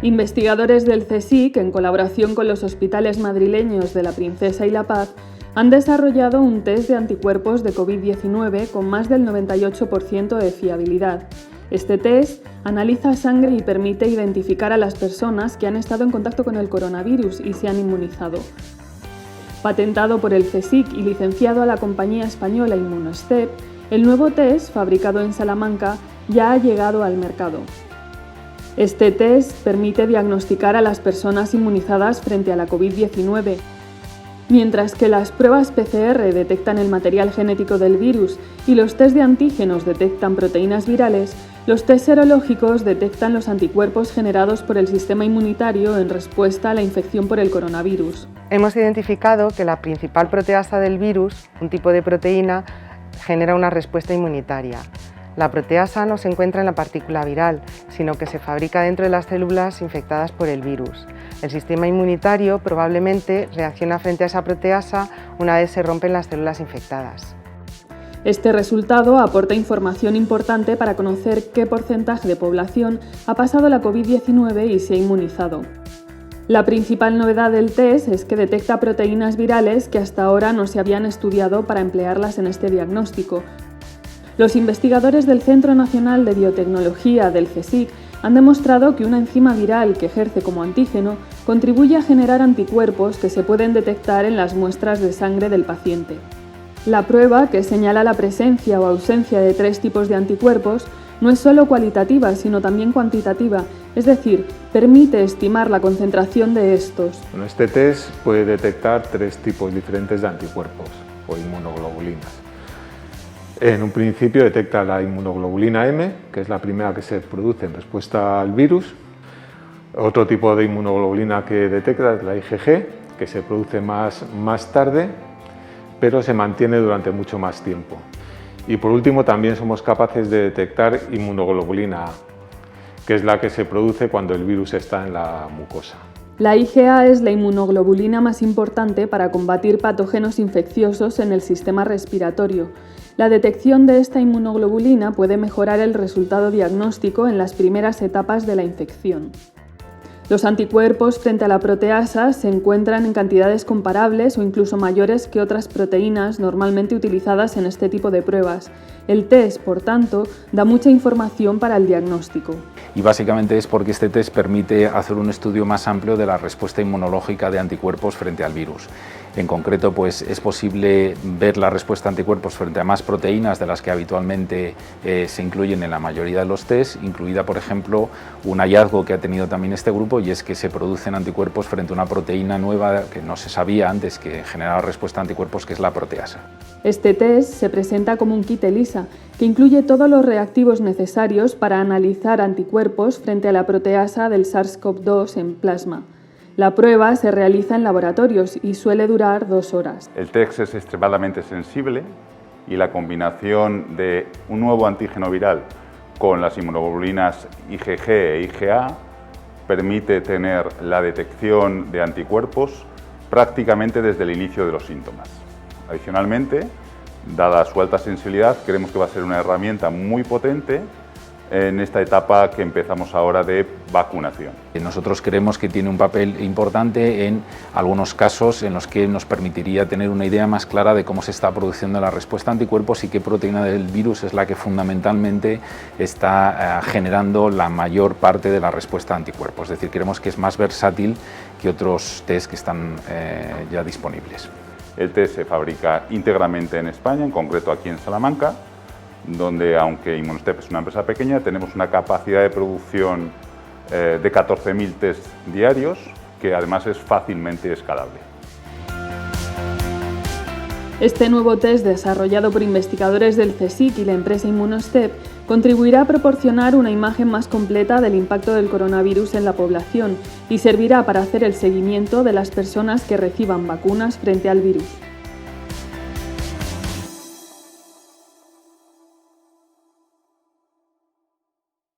Investigadores del CSIC, en colaboración con los hospitales madrileños de La Princesa y La Paz, han desarrollado un test de anticuerpos de COVID-19 con más del 98% de fiabilidad. Este test analiza sangre y permite identificar a las personas que han estado en contacto con el coronavirus y se han inmunizado. Patentado por el CSIC y licenciado a la compañía española Immunostep, el nuevo test, fabricado en Salamanca, ya ha llegado al mercado. Este test permite diagnosticar a las personas inmunizadas frente a la COVID-19, mientras que las pruebas PCR detectan el material genético del virus y los test de antígenos detectan proteínas virales. Los test serológicos detectan los anticuerpos generados por el sistema inmunitario en respuesta a la infección por el coronavirus. Hemos identificado que la principal proteasa del virus, un tipo de proteína, genera una respuesta inmunitaria. La proteasa no se encuentra en la partícula viral, sino que se fabrica dentro de las células infectadas por el virus. El sistema inmunitario probablemente reacciona frente a esa proteasa una vez se rompen las células infectadas. Este resultado aporta información importante para conocer qué porcentaje de población ha pasado la COVID-19 y se ha inmunizado. La principal novedad del test es que detecta proteínas virales que hasta ahora no se habían estudiado para emplearlas en este diagnóstico. Los investigadores del Centro Nacional de Biotecnología del CSIC han demostrado que una enzima viral que ejerce como antígeno contribuye a generar anticuerpos que se pueden detectar en las muestras de sangre del paciente. La prueba, que señala la presencia o ausencia de 3 tipos de anticuerpos, no es solo cualitativa, sino también cuantitativa, es decir, permite estimar la concentración de estos. Bueno, este test puede detectar 3 tipos diferentes de anticuerpos o inmunoglobulinas. En un principio detecta la inmunoglobulina M, que es la primera que se produce en respuesta al virus. Otro tipo de inmunoglobulina que detecta es la IgG, que se produce más tarde, pero se mantiene durante mucho más tiempo. Y por último también somos capaces de detectar inmunoglobulina A, que es la que se produce cuando el virus está en la mucosa. La IgA es la inmunoglobulina más importante para combatir patógenos infecciosos en el sistema respiratorio. La detección de esta inmunoglobulina puede mejorar el resultado diagnóstico en las primeras etapas de la infección. Los anticuerpos frente a la proteasa se encuentran en cantidades comparables o incluso mayores que otras proteínas normalmente utilizadas en este tipo de pruebas. El test, por tanto, da mucha información para el diagnóstico. Y básicamente es porque este test permite hacer un estudio más amplio de la respuesta inmunológica de anticuerpos frente al virus. En concreto, pues es posible ver la respuesta de anticuerpos frente a más proteínas de las que habitualmente se incluyen en la mayoría de los tests, incluida, por ejemplo, un hallazgo que ha tenido también este grupo, y es que se producen anticuerpos frente a una proteína nueva que no se sabía antes que generaba respuesta a anticuerpos, que es la proteasa. Este test se presenta como un kit ELISA, que incluye todos los reactivos necesarios para analizar anticuerpos frente a la proteasa del SARS-CoV-2 en plasma. La prueba se realiza en laboratorios y suele durar 2 horas. El test es extremadamente sensible y la combinación de un nuevo antígeno viral con las inmunoglobulinas IgG e IgA permite tener la detección de anticuerpos prácticamente desde el inicio de los síntomas. Adicionalmente, dada su alta sensibilidad, creemos que va a ser una herramienta muy potente en esta etapa que empezamos ahora de vacunación. Nosotros creemos que tiene un papel importante en algunos casos en los que nos permitiría tener una idea más clara de cómo se está produciendo la respuesta a anticuerpos y qué proteína del virus es la que fundamentalmente está generando la mayor parte de la respuesta a anticuerpos. Es decir, creemos que es más versátil que otros test que están ya disponibles. El test se fabrica íntegramente en España, en concreto aquí en Salamanca, donde, aunque Immunostep es una empresa pequeña, tenemos una capacidad de producción de 14.000 test diarios, que además es fácilmente escalable. Este nuevo test, desarrollado por investigadores del CSIC y la empresa Immunostep, contribuirá a proporcionar una imagen más completa del impacto del coronavirus en la población y servirá para hacer el seguimiento de las personas que reciban vacunas frente al virus.